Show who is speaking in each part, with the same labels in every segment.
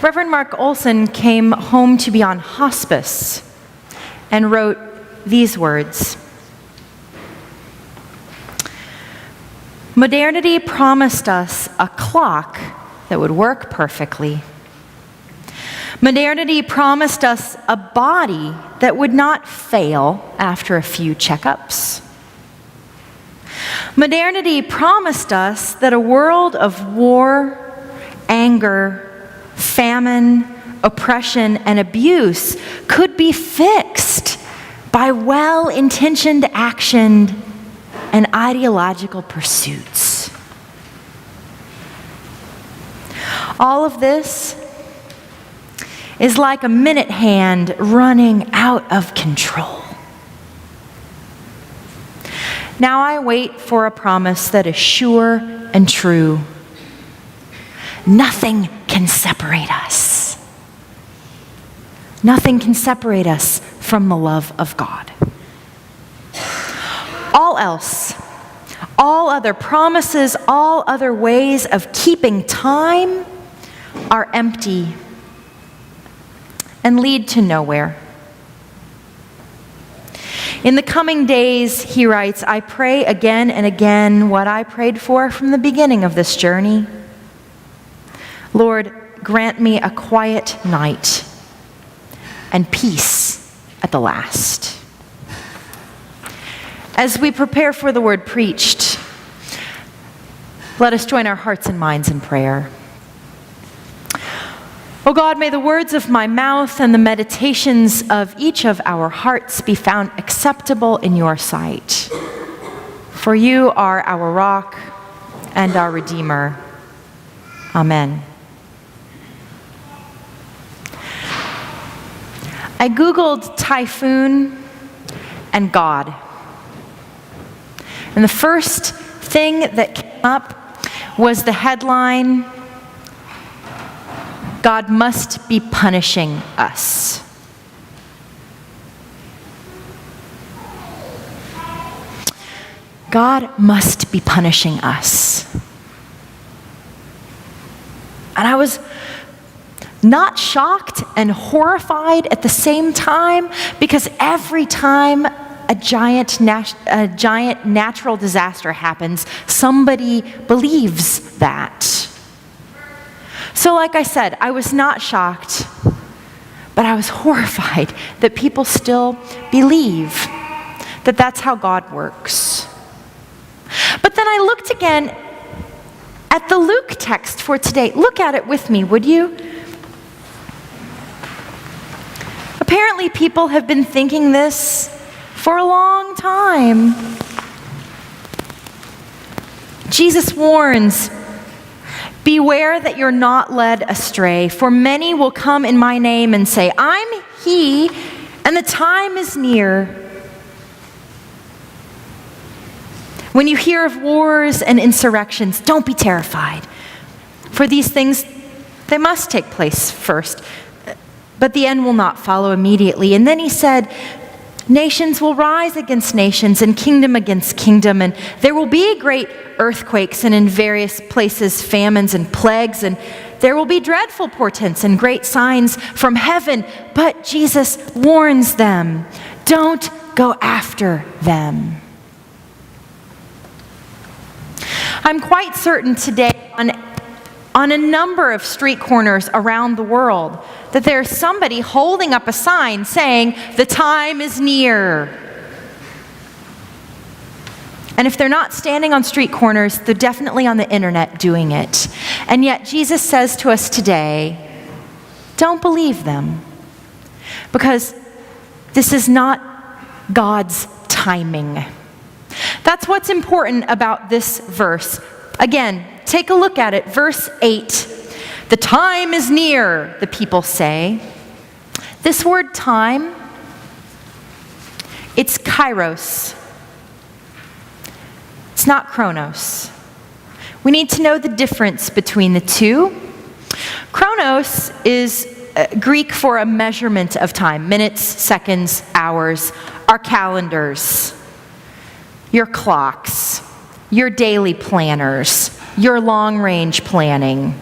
Speaker 1: Reverend Mark Olson came home to be on hospice and wrote these words. Modernity promised us a clock that would work perfectly. Modernity promised us a body that would not fail after a few checkups. Modernity promised us that a world of war, anger, famine, oppression, and abuse could be fixed by well-intentioned action and ideological pursuits. All of this is like a minute hand running out of control. Now I wait for a promise that is sure and true. Nothing can separate us. Nothing can separate us from the love of God. All else, all other promises, all other ways of keeping time are empty and lead to nowhere. In the coming days, he writes, I pray again and again what I prayed for from the beginning of this journey. Lord, grant me a quiet night and peace at the last. As we prepare for the word preached, let us join our hearts and minds in prayer. O God, may the words of my mouth and the meditations of each of our hearts be found acceptable in your sight. For you are our rock and our Redeemer. Amen. I Googled typhoon and God. And the first thing that came up was the headline, God must be punishing us. God must be punishing us. And I was not shocked and horrified at the same time, because every time a giant natural disaster happens, somebody believes that. So like I said, I was not shocked, but I was horrified that people still believe that that's how God works. But then I looked again at the Luke text for today. Look at it with me, would you? Apparently people have been thinking this for a long time. Jesus warns, beware that you're not led astray, for many will come in my name and say, I'm he, and the time is near. When you hear of wars and insurrections, don't be terrified. For these things, they must take place first, but the end will not follow immediately. And then he said, nations will rise against nations and kingdom against kingdom, and there will be great earthquakes and in various places famines and plagues, and there will be dreadful portents and great signs from heaven. But Jesus warns them, don't go after them. I'm quite certain today on a number of street corners around the world that there's somebody holding up a sign saying, the time is near. And if they're not standing on street corners, they're definitely on the internet doing it. And yet Jesus says to us today, don't believe them, because this is not God's timing. That's what's important about this verse. Again, take a look at it. Verse 8. The time is near, the people say. This word time, it's kairos. It's not chronos. We need to know the difference between the two. Chronos is Greek for a measurement of time. Minutes, seconds, hours, our calendars, your clocks, your daily planners, your long-range planning.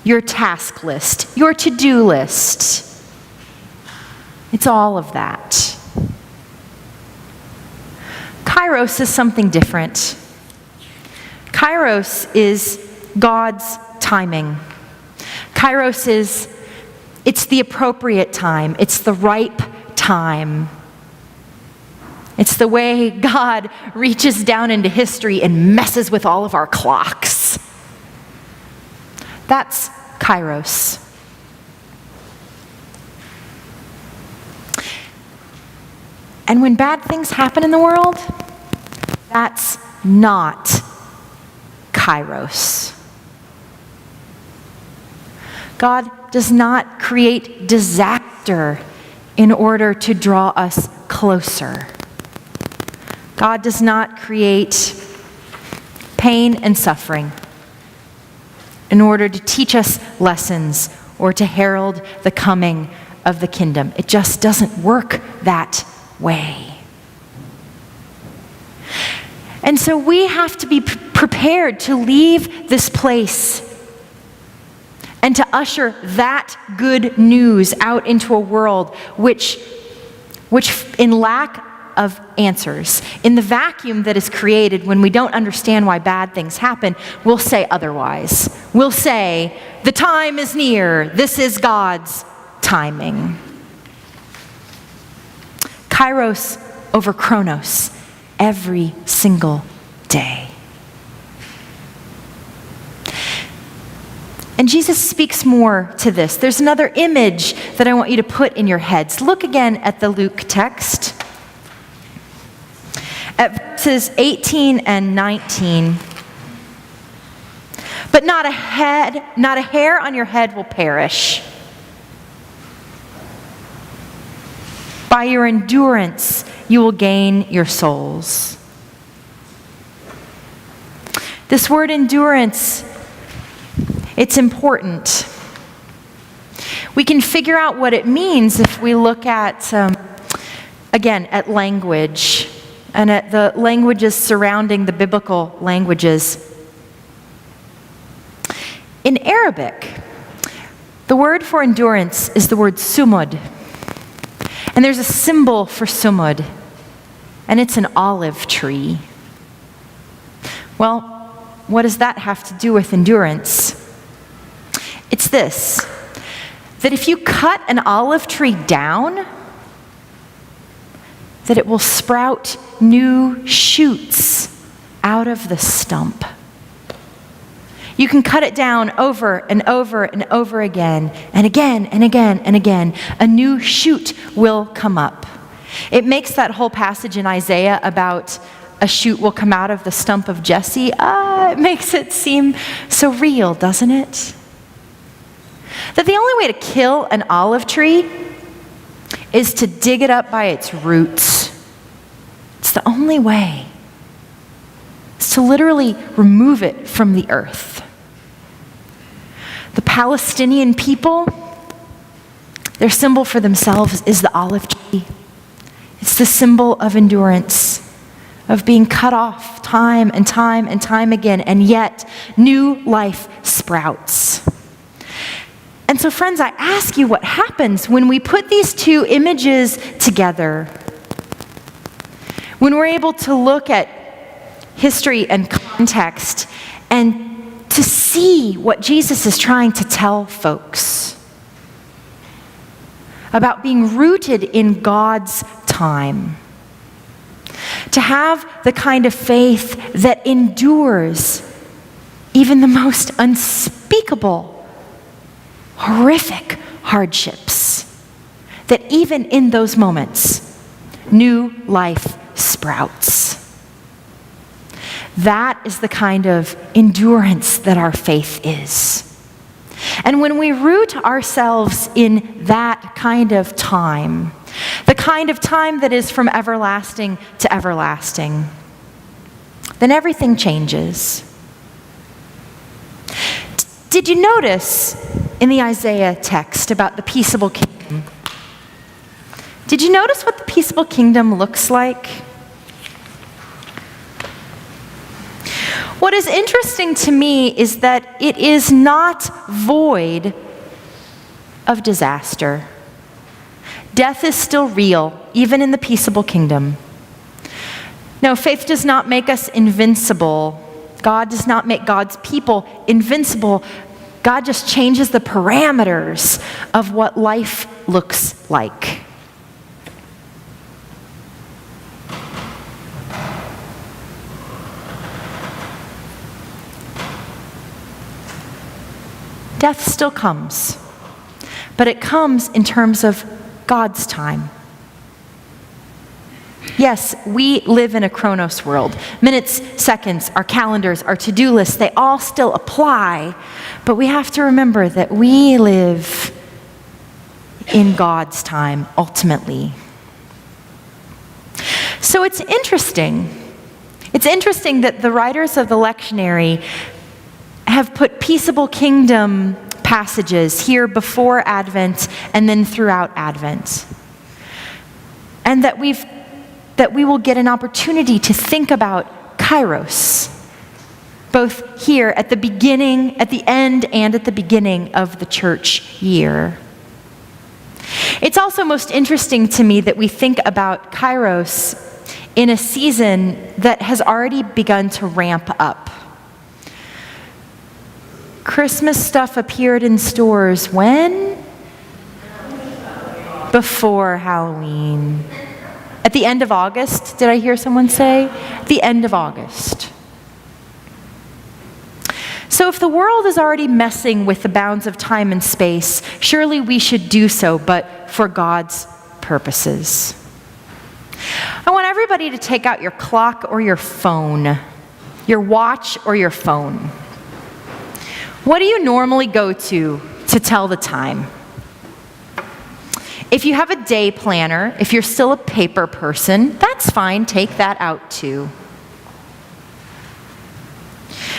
Speaker 1: your task list, your to-do list. It's all of that. Kairos is something different. Kairos is God's timing. Kairos it's the appropriate time. It's the ripe time. It's the way God reaches down into history and messes with all of our clocks. That's Kairos. And when bad things happen in the world, that's not Kairos. God does not create disaster in order to draw us closer. God does not create pain and suffering in order to teach us lessons or to herald the coming of the kingdom. It just doesn't work that way. And so we have to be prepared to leave this place and to usher that good news out into a world which in lack of answers, in the vacuum that is created when we don't understand why bad things happen, we'll say otherwise. We'll say, the time is near. This is God's timing. Kairos over Chronos every single day. And Jesus speaks more to this. There's another image that I want you to put in your heads. Look again at the Luke text. At verses 18 and 19. But not a hair on your head will perish. By your endurance, you will gain your souls. This word endurance, it's important. We can figure out what it means if we look at, again, at language and at the languages surrounding the biblical languages. In Arabic, the word for endurance is the word sumud. And there's a symbol for sumud, and it's an olive tree. Well, what does that have to do with endurance? It's this, that if you cut an olive tree down, that it will sprout new shoots out of the stump. You can cut it down over and over and over again, and again and again and again. A new shoot will come up. It makes that whole passage in Isaiah about a shoot will come out of the stump of Jesse, it makes it seem so real, doesn't it? That the only way to kill an olive tree is to dig it up by its roots. It's the only way. It's to literally remove it from the earth. The Palestinian people, their symbol for themselves is the olive tree. It's the symbol of endurance, of being cut off time and time and time again, and yet new life sprouts. And so, friends, I ask you, what happens when we put these two images together? When we're able to look at history and context and to see what Jesus is trying to tell folks about being rooted in God's time. To have the kind of faith that endures even the most unspeakable, horrific hardships. That even in those moments, new life sprouts. That is the kind of endurance that our faith is. And when we root ourselves in that kind of time, the kind of time that is from everlasting to everlasting, then everything changes. Did you notice in the Isaiah text about the peaceable kingdom? Did you notice what the peaceable kingdom looks like? What is interesting to me is that it is not void of disaster. Death is still real, even in the peaceable kingdom. No, faith does not make us invincible. God does not make God's people invincible. God just changes the parameters of what life looks like. Death still comes, but it comes in terms of God's time. Yes, we live in a chronos world. Minutes, seconds, our calendars, our to-do lists, they all still apply, but we have to remember that we live in God's time, ultimately. So it's interesting. It's interesting that the writers of the lectionary have put peaceable kingdom passages here before Advent and then throughout Advent. And that we will get an opportunity to think about Kairos, both here at the beginning, at the end, and at the beginning of the church year. It's also most interesting to me that we think about Kairos in a season that has already begun to ramp up. Christmas stuff appeared in stores when? Before Halloween. At the end of August, did I hear someone say? At the end of August. So if the world is already messing with the bounds of time and space, surely we should do so, but for God's purposes. I want everybody to take out your clock or your phone, your watch or your phone. What do you normally go to tell the time? If you have a day planner, if you're still a paper person, that's fine, take that out too.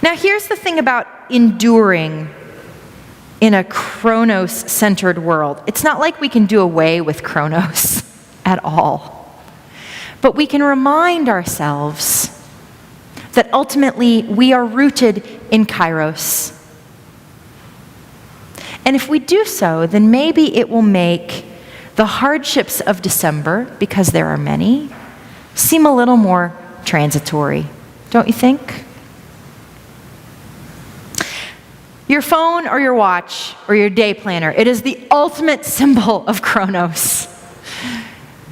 Speaker 1: Now here's the thing about enduring in a Chronos-centered world. It's not like we can do away with Chronos at all. But we can remind ourselves that ultimately we are rooted in Kairos. And if we do so, then maybe it will make the hardships of December, because there are many, seem a little more transitory, don't you think? Your phone or your watch or your day planner, it is the ultimate symbol of Chronos.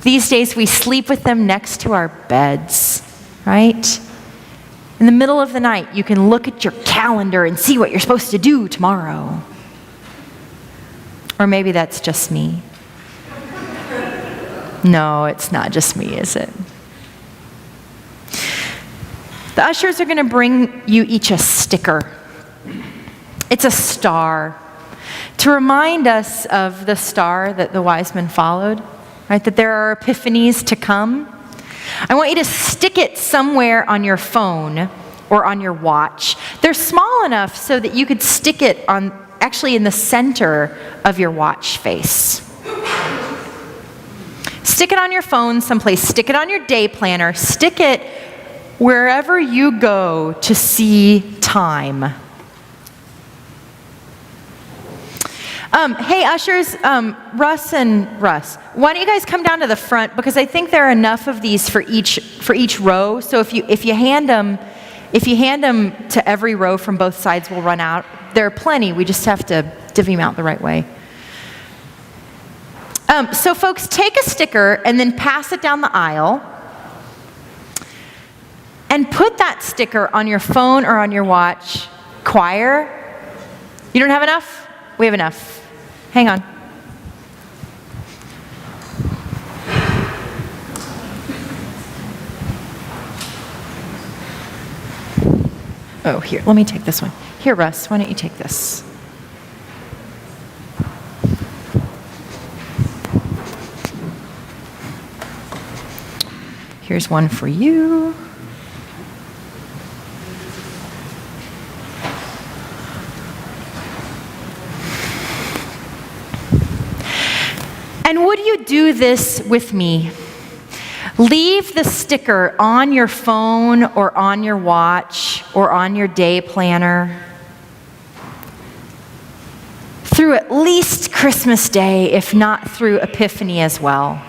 Speaker 1: These days we sleep with them next to our beds, right? In the middle of the night, you can look at your calendar and see what you're supposed to do tomorrow. Or maybe that's just me. No, it's not just me, is it? The ushers are going to bring you each a sticker. It's a star to remind us of the star that the wise men followed, right? That there are epiphanies to come. I want you to stick it somewhere on your phone or on your watch. They're small enough so that you could stick it on, actually in the center of your watch face. Stick it on your phone someplace, stick it on your day planner, stick it wherever you go to see time. Hey, ushers, Russ and Russ, why don't you guys come down to the front, because I think there are enough of these for each row. So if you hand them to every row from both sides, we'll run out. There are plenty. We just have to divvy them out the right way. So folks, take a sticker and then pass it down the aisle. And put that sticker on your phone or on your watch. Choir, you don't have enough? We have enough. Hang on. Oh, here, let me take this one. Here, Russ, why don't you take this? Here's one for you. And would you do this with me? Leave the sticker on your phone or on your watch or on your day planner through at least Christmas Day, if not through Epiphany as well.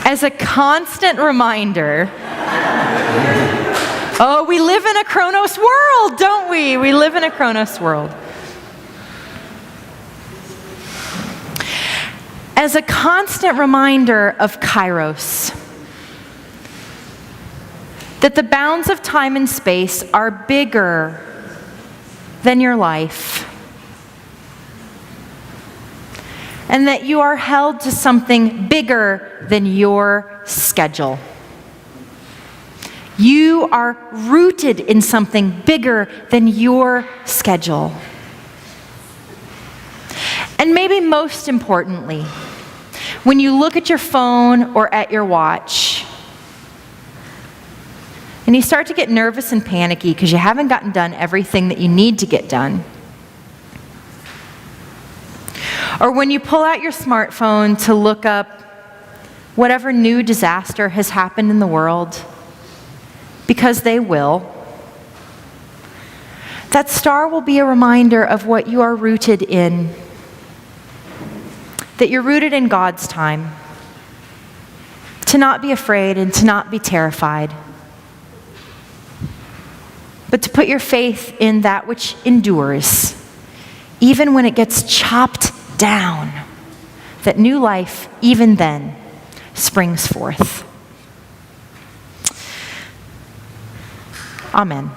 Speaker 1: As a constant reminder, oh, we live in a Chronos world, don't we? We live in a Chronos world. As a constant reminder of Kairos, that the bounds of time and space are bigger than your life, and that you are held to something bigger than your schedule. You are rooted in something bigger than your schedule. And maybe most importantly, when you look at your phone or at your watch, and you start to get nervous and panicky because you haven't gotten done everything that you need to get done, or when you pull out your smartphone to look up whatever new disaster has happened in the world, because they will, that star will be a reminder of what you are rooted in. That you're rooted in God's time. To not be afraid and to not be terrified. But to put your faith in that which endures, even when it gets chopped down. That new life, even then, springs forth. Amen.